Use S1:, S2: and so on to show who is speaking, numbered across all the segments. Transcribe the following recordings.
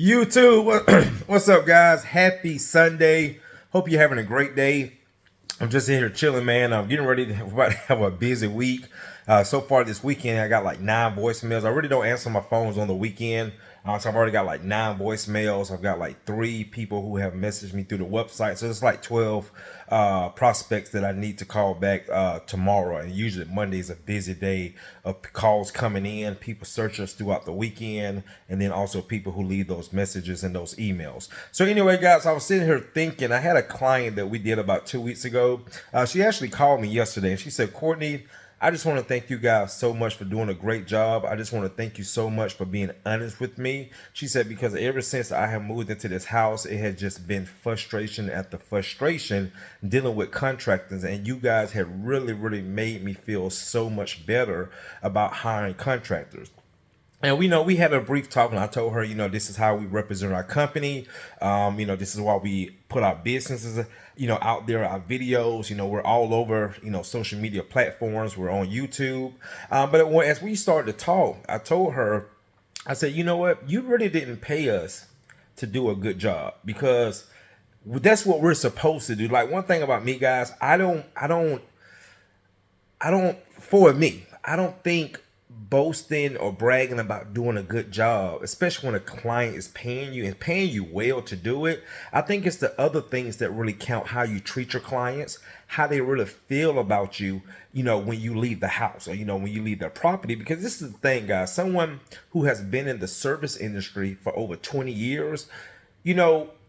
S1: YouTube, what's up, guys? Happy Sunday. Hope you're having a great day. I'm just in here chilling, man. I'm getting ready to have a busy week. So far this weekend, I got like 9 voicemails. I really don't answer my phones on the weekend. So I've already got like 9 voicemails. I've got like 3 people who have messaged me through the website. So it's like 12 prospects that I need to call back tomorrow. And usually Monday is a busy day of calls coming in, people search us throughout the weekend, and then also people who leave those messages and those emails. So anyway, guys, I was sitting here thinking, I had a client that we did about 2 weeks ago. She actually called me yesterday and she said, Courtney, I just want to thank you guys so much for doing a great job. I just want to thank you so much for being honest with me. She said, because ever since I have moved into this house, it has just been frustration after frustration dealing with contractors. And you guys have really, really made me feel so much better about hiring contractors. And we had a brief talk, and I told her, this is how we represent our company. This is why we put our businesses, out there, our videos. We're all over, social media platforms. We're on YouTube. But as we started to talk, I told her, I said, you know what? You really didn't pay us to do a good job, because that's what we're supposed to do. Like, one thing about me, guys, I don't think boasting or bragging about doing a good job, especially when a client is paying you and paying you well to do it. I think it's the other things that really count: how you treat your clients, how they really feel about you, when you leave the house, or when you leave their property. Because this is the thing, guys, someone who has been in the service industry for over 20 years,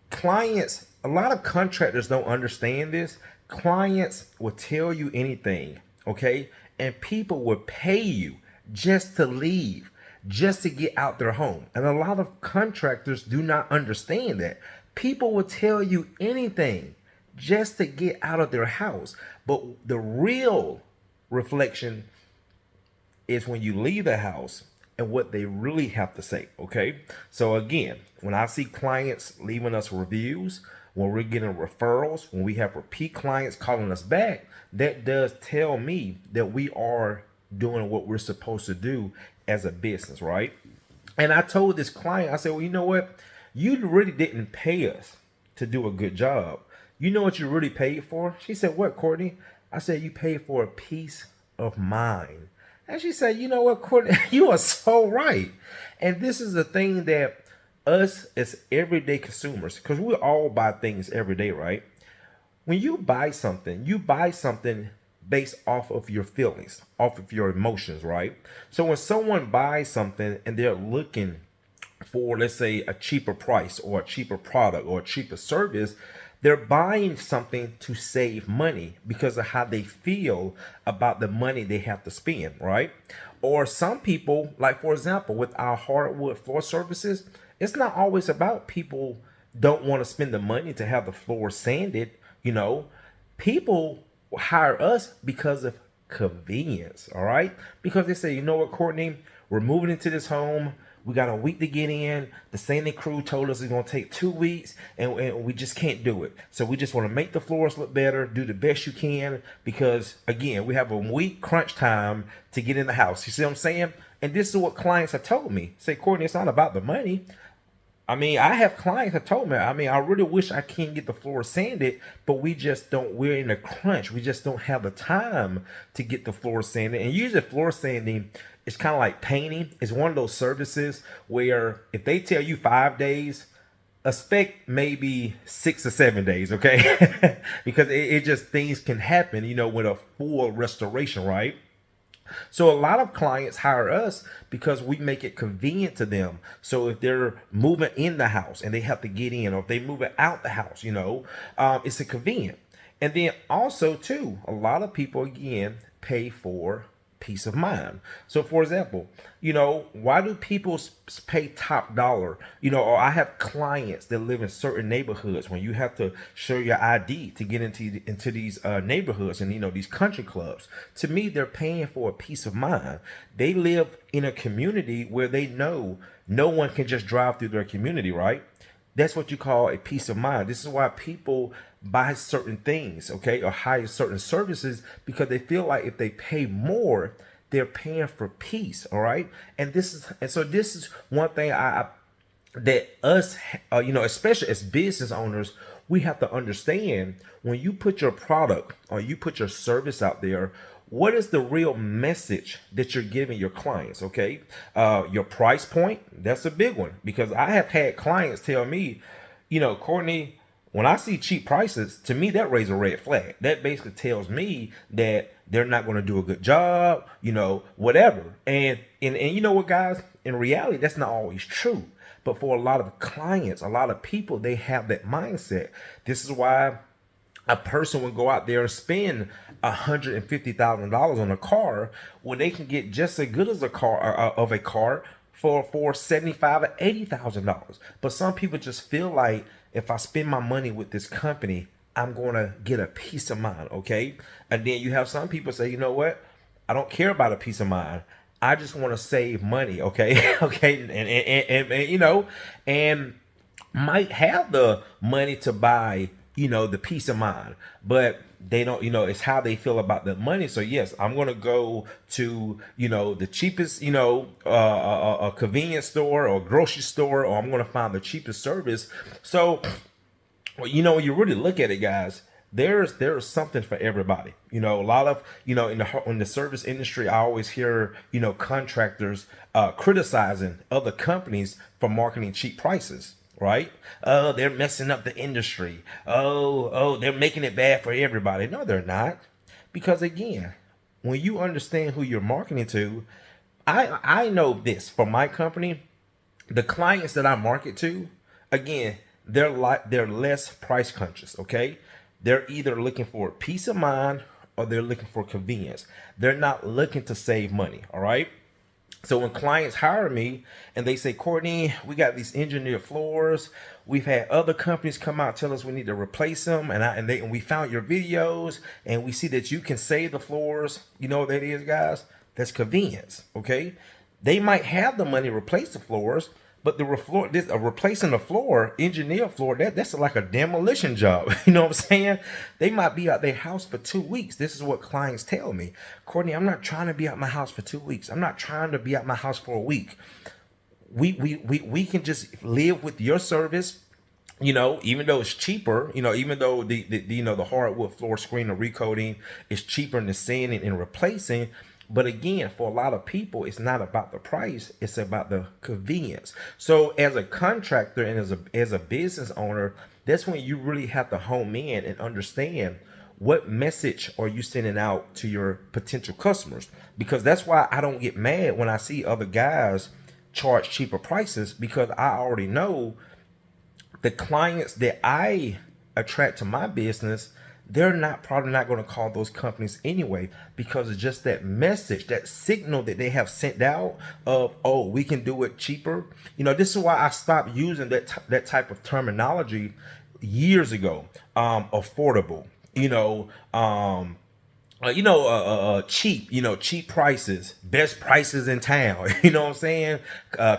S1: clients, a lot of contractors don't understand this. Clients will tell you anything, okay? And people will pay you just to leave, just to get out their home. And a lot of contractors do not understand that. People will tell you anything just to get out of their house. But the real reflection is when you leave the house and what they really have to say, okay? So again, when I see clients leaving us reviews, when we're getting referrals, when we have repeat clients calling us back, that does tell me that we are doing what we're supposed to do as a business, right? And I told this client, I said, well, you know what? You really didn't pay us to do a good job. You know what you really paid for? She said, what, Courtney? I said, you paid for a peace of mind. And she said, you know what, Courtney, you are so right. And this is the thing that us as everyday consumers, because we all buy things every day, right? When you buy something based off of your feelings, off of your emotions, right? So when someone buys something and they're looking for, let's say, a cheaper price or a cheaper product or a cheaper service, they're buying something to save money because of how they feel about the money they have to spend, right? Or some people, like for example, with our hardwood floor services, it's not always about people don't want to spend the money to have the floor sanded. People hire us because of convenience, all right? Because they say, you know what, Courtney, we're moving into this home. We got a week to get in. The sanding crew told us it's going to take 2 weeks, and we just can't do it. So we just want to make the floors look better, do the best you can, because, again, we have a week crunch time to get in the house. You see what I'm saying? And this is what clients have told me. Say, Courtney, it's not about the money. I have clients that told me, I really wish I can get the floor sanded, but we're in a crunch. We just don't have the time to get the floor sanded. And usually floor sanding is kind of like painting. It's one of those services where if they tell you 5 days, expect maybe 6 or 7 days, okay? Because it just, things can happen, with a full restoration, right? So a lot of clients hire us because we make it convenient to them. So if they're moving in the house and they have to get in, or if they move it out the house, it's a convenient. And then also too, a lot of people again pay for peace of mind. So for example, why do people pay top dollar? Or I have clients that live in certain neighborhoods when you have to show your ID to get into these neighborhoods and these country clubs. To me, they're paying for a peace of mind. They live in a community where they know no one can just drive through their community, right? That's what you call a peace of mind. This is why people buy certain things, okay, or hire certain services, because they feel like if they pay more, they're paying for peace, all right? And so this is one thing that us, especially as business owners, we have to understand when you put your product or you put your service out there, what is the real message that you're giving your clients? Okay. Your price point, that's a big one, because I have had clients tell me, Courtney, when I see cheap prices, to me, that raises a red flag. That basically tells me that they're not going to do a good job, whatever. And you know what, guys? In reality, that's not always true. But for a lot of clients, a lot of people, they have that mindset. This is why a person would go out there and spend $150,000 on a car when they can get just as good as a car for $75,000 or $80,000. But some people just feel like if I spend my money with this company, I'm going to get a peace of mind. Okay. And then you have some people say, you know what? I don't care about a peace of mind. I just want to save money. Okay. Okay. And might have the money to buy, the peace of mind, but they don't, it's how they feel about the money. So yes, I'm going to go to, the cheapest, a convenience store or grocery store, or I'm going to find the cheapest service. So, when you really look at it, guys, there's something for everybody. A lot of, in the service industry, I always hear, contractors criticizing other companies for marketing cheap prices. Right? Oh, they're messing up the industry. Oh, they're making it bad for everybody. No, they're not. Because again, when you understand who you're marketing to, I know this for my company, the clients that I market to, again, they're less price conscious. Okay, they're either looking for peace of mind or they're looking for convenience. They're not looking to save money. All right. So when clients hire me and they say, Courtney, we got these engineered floors. We've had other companies come out, tell us we need to replace them. And we found your videos and we see that you can save the floors. You know what that is, guys? That's convenience. Okay. They might have the money to replace the floors, but replacing the floor, engineered floor, that's like a demolition job. You know what I'm saying? They might be out their house for 2 weeks. This is what clients tell me. Courtney, I'm not trying to be out my house for 2 weeks. I'm not trying to be out my house for a week. We can just live with your service. Even though it's cheaper, even though the hardwood floor screen and recoating is cheaper than sanding and replacing. But again, for a lot of people, it's not about the price, it's about the convenience. So as a contractor and as a business owner, that's when you really have to home in and understand what message are you sending out to your potential customers. Because that's why I don't get mad when I see other guys charge cheaper prices, because I already know the clients that I attract to my business, they're probably not going to call those companies anyway, because it's just that message, that signal that they have sent out of, oh, we can do it cheaper. This is why I stopped using that type of terminology years ago. Affordable, cheap, cheap prices, best prices in town, you know what I'm saying?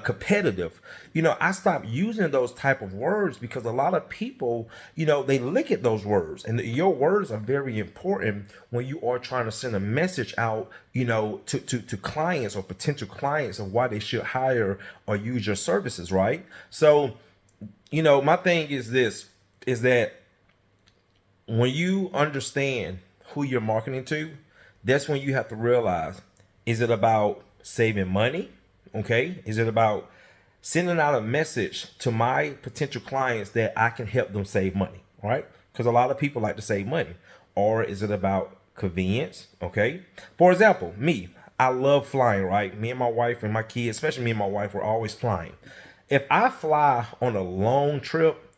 S1: Competitive. I stopped using those type of words because a lot of people, they look at those words, and your words are very important when you are trying to send a message out, to clients or potential clients of why they should hire or use your services, right? So, my thing is that when you understand who you're marketing to, that's when you have to realize, is it about saving money? Okay. Is it about sending out a message to my potential clients that I can help them save money? Right? Because a lot of people like to save money. Or is it about convenience? Okay. For example, I love flying, right? Me and my wife and my kids, especially me and my wife, we're always flying. If I fly on a long trip,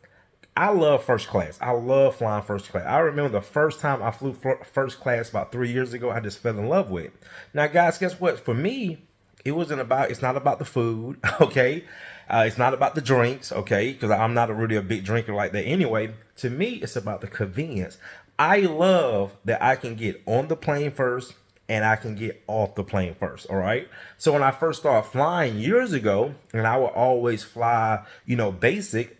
S1: I love first class. I love flying first class. I remember the first time I flew first class about 3 years ago. I just fell in love with it. Now, guys, guess what? For me, it's not about the food, okay? It's not about the drinks, okay? Because I'm not really a big drinker like that anyway. To me, it's about the convenience. I love that I can get on the plane first and I can get off the plane first, all right? So when I first started flying years ago, and I would always fly, basic,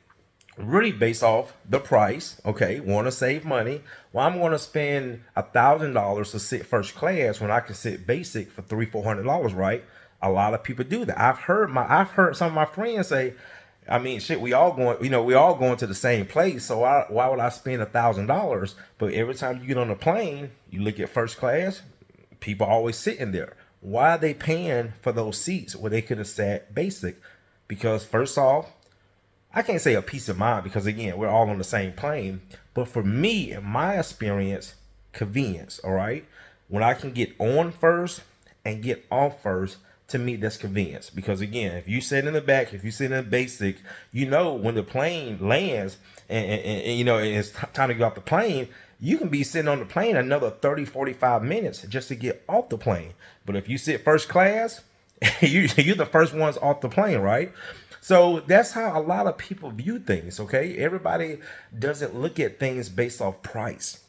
S1: really based off the price. Okay, want to save money. Well, I'm going to spend $1,000 to sit first class when I can sit basic for $300-400, right? A lot of people do that. I've heard some of my friends say, I mean, shit, we all going, we all going to the same place. So why would I spend $1,000? But every time you get on a plane, you look at first class, people always sitting there. Why are they paying for those seats where they could have sat basic? Because first off, I can't say a peace of mind because again, we're all on the same plane. But for me, in my experience, convenience, all right? When I can get on first and get off first, to me, that's convenience. Because again, if you sit in the back, if you sit in the basic, when the plane lands and it's time to get off the plane, you can be sitting on the plane another 30, 45 minutes just to get off the plane. But if you sit first class, you're the first ones off the plane, right? So that's how a lot of people view things, okay? Everybody doesn't look at things based off price,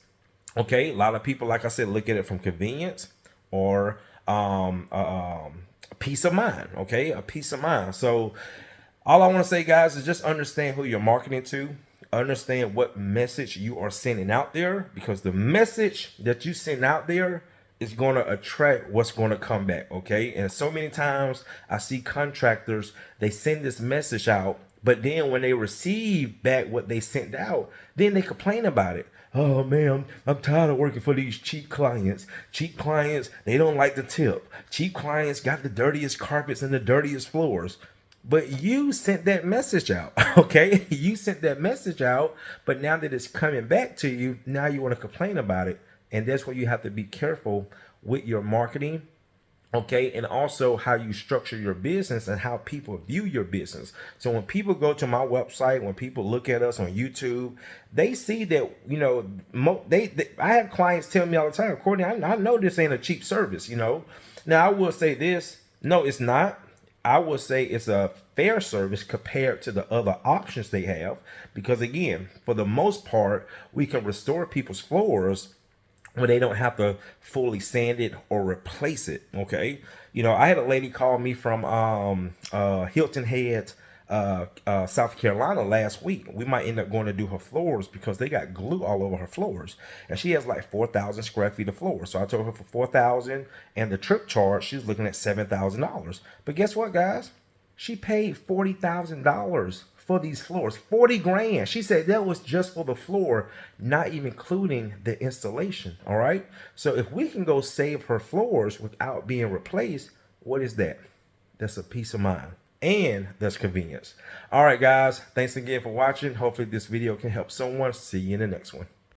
S1: okay? A lot of people, like I said, look at it from convenience or peace of mind, okay? A peace of mind. So all I want to say, guys, is just understand who you're marketing to. Understand what message you are sending out there, because the message that you send out there is going to attract what's going to come back, okay? And so many times I see contractors, they send this message out, but then when they receive back what they sent out, then they complain about it. Oh man, I'm tired of working for these cheap clients. Cheap clients, they don't like the tip. Cheap clients got the dirtiest carpets and the dirtiest floors. But you sent that message out, okay? You sent that message out, but now that it's coming back to you, now you want to complain about it. And that's where you have to be careful with your marketing, okay? And also how you structure your business and how people view your business. So when people go to my website, when people look at us on YouTube, they see that, I have clients tell me all the time, Courtney, I know this ain't a cheap service, Now, I will say this. No, it's not. I would say it's a fair service compared to the other options they have. Because again, for the most part, we can restore people's floors when they don't have to fully sand it or replace it, okay? I had a lady call me from Hilton Head, South Carolina last week. We might end up going to do her floors because they got glue all over her floors. And she has like 4,000 square feet of floor. So I told her for 4,000 and the trip charge, she's looking at $7,000. But guess what, guys? She paid $40,000 for these floors, 40 grand. She said that was just for the floor, not even including the installation. All right. So if we can go save her floors without being replaced, what is that? That's a peace of mind. And that's convenience. All right, guys. Thanks again for watching. Hopefully this video can help someone. See you in the next one.